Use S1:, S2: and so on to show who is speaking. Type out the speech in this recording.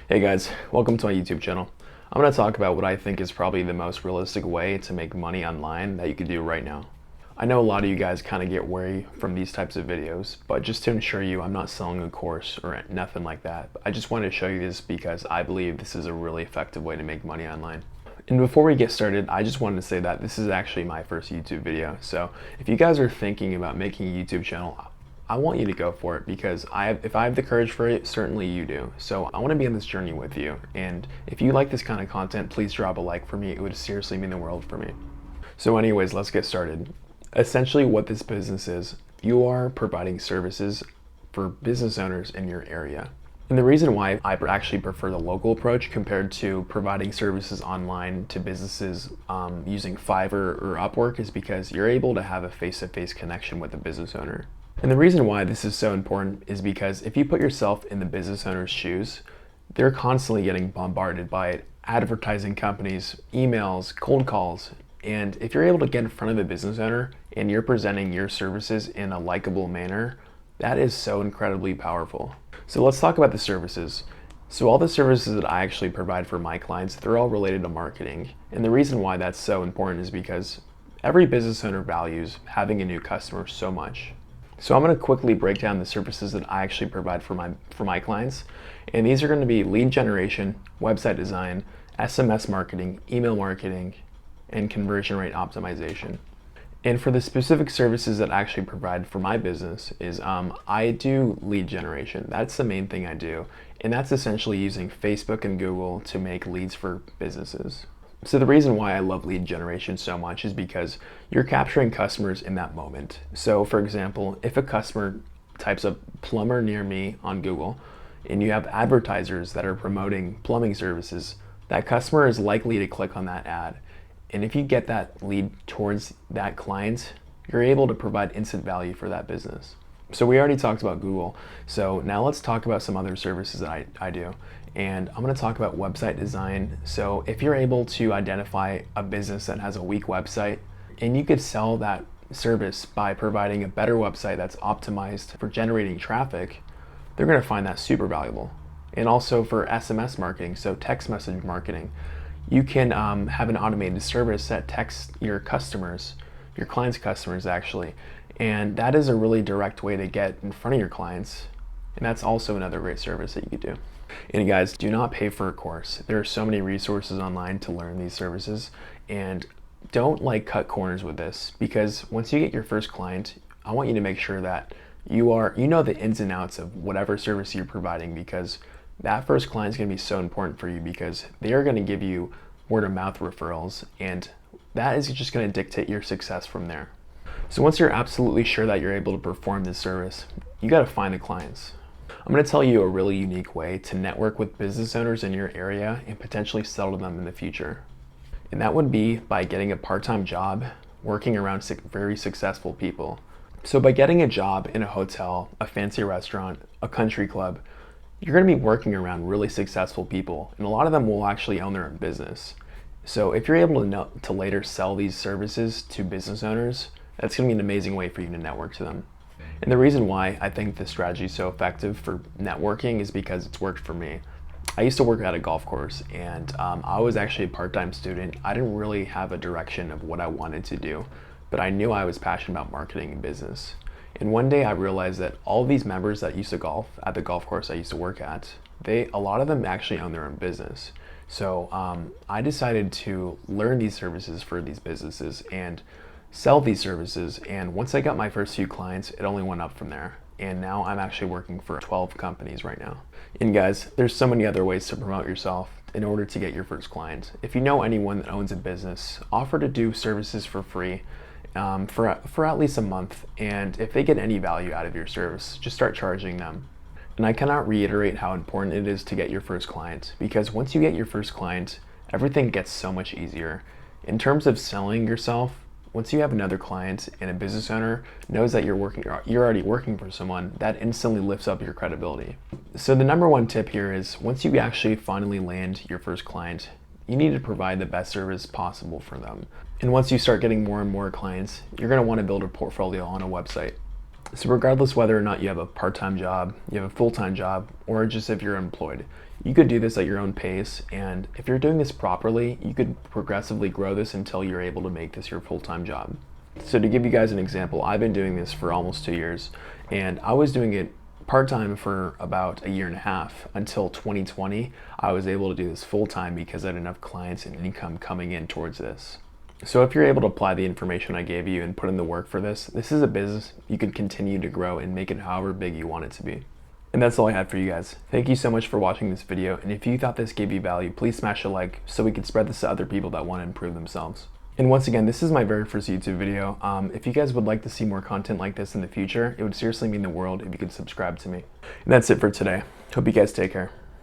S1: Hey guys, welcome to my YouTube channel. I'm going to talk about what I think is probably the most realistic way to make money online that you can do right now. I know a lot of you guys kind of get wary from these types of videos, but just to ensure you, I'm not selling a course or nothing like that. I just wanted to show you this because I believe this is a really effective way to make money online. And before we get started, I just wanted to say that this is actually my first YouTube video. So if you guys are thinking about making a YouTube channel, I want you to go for it because if I have the courage for it, certainly you do. So I want to be on this journey with you. And if you like this kind of content, please drop a like for me. It would seriously mean the world for me. So anyways, let's get started. Essentially what this business is, you are providing services for business owners in your area. And the reason why I actually prefer the local approach compared to providing services online to businesses using Fiverr or Upwork is because you're able to have a face-to-face connection with the business owner. And the reason why this is so important is because if you put yourself in the business owner's shoes, they're constantly getting bombarded by advertising companies, emails, cold calls. And if you're able to get in front of the business owner and you're presenting your services in a likable manner, that is so incredibly powerful. So let's talk about the services. So all the services that I actually provide for my clients, they're all related to marketing. And the reason why that's so important is because every business owner values having a new customer so much. So I'm going to quickly break down the services that I actually provide for my clients. And these are going to be lead generation, website design, SMS marketing, email marketing, and conversion rate optimization. And for the specific services that I actually provide for my business is I do lead generation. That's the main thing I do. And that's essentially using Facebook and Google to make leads for businesses. So the reason why I love lead generation so much is because you're capturing customers in that moment. So for example, if a customer types up plumber near me on Google and you have advertisers that are promoting plumbing services, that customer is likely to click on that ad. And if you get that lead towards that client, you're able to provide instant value for that business. So we already talked about Google. So now let's talk about some other services that I do. And I'm going to talk about website design. So if you're able to identify a business that has a weak website and you could sell that service by providing a better website that's optimized for generating traffic, they're going to find that super valuable. And also for SMS marketing, so text message marketing, you can have an automated service that texts your customers, your clients' customers actually. And that is a really direct way to get in front of your clients. And that's also another great service that you could do. And guys, do not pay for a course. There are so many resources online to learn these services, and don't cut corners with this, because once you get your first client, I want you to make sure that you know the ins and outs of whatever service you're providing, because that first client is going to be so important for you because they are going to give you word of mouth referrals, and that is just going to dictate your success from there. So once you're absolutely sure that you're able to perform this service, you got to find the clients. I'm going to tell you a really unique way to network with business owners in your area and potentially sell to them in the future. And that would be by getting a part-time job, working around very successful people. So by getting a job in a hotel, a fancy restaurant, a country club, you're going to be working around really successful people, and a lot of them will actually own their own business. So if you're able to later sell these services to business owners, that's going to be an amazing way for you to network to them. And the reason why I think this strategy is so effective for networking is because it's worked for me. I used to work at a golf course, and I was actually a part-time student. I didn't really have a direction of what I wanted to do, but I knew I was passionate about marketing and business. And one day I realized that all these members that used to golf at the golf course I used to work at, a lot of them actually own their own business. So I decided to learn these services for these businesses and sell these services. And once I got my first few clients, it only went up from there. And now I'm actually working for 12 companies right now. And guys, there's so many other ways to promote yourself in order to get your first client. If you know anyone that owns a business, offer to do services for free for at least a month. And if they get any value out of your service, just start charging them. And I cannot reiterate how important it is to get your first client, because once you get your first client, everything gets so much easier. In terms of selling yourself, once you have another client and a business owner knows that you're already working for someone, that instantly lifts up your credibility. So the number one tip here is once you actually finally land your first client, you need to provide the best service possible for them. And once you start getting more and more clients, you're going to want to build a portfolio on a website. So regardless whether or not you have a part-time job, you have a full-time job, or just if you're employed, you could do this at your own pace. And if you're doing this properly, you could progressively grow this until you're able to make this your full-time job. So to give you guys an example, I've been doing this for almost 2 years, and I was doing it part-time for about a year and a half until 2020. I was able to do this full-time because I had enough clients and income coming in towards this. So if you're able to apply the information I gave you and put in the work for this is a business you can continue to grow and make it however big you want it to be. And that's all I had for you guys. Thank you so much for watching this video, and if you thought this gave you value, please smash a like so we can spread this to other people that want to improve themselves. And once again, this is my very first YouTube video. If you guys would like to see more content like this in the future, it would seriously mean the world if you could subscribe to me. And that's it for today. Hope you guys take care.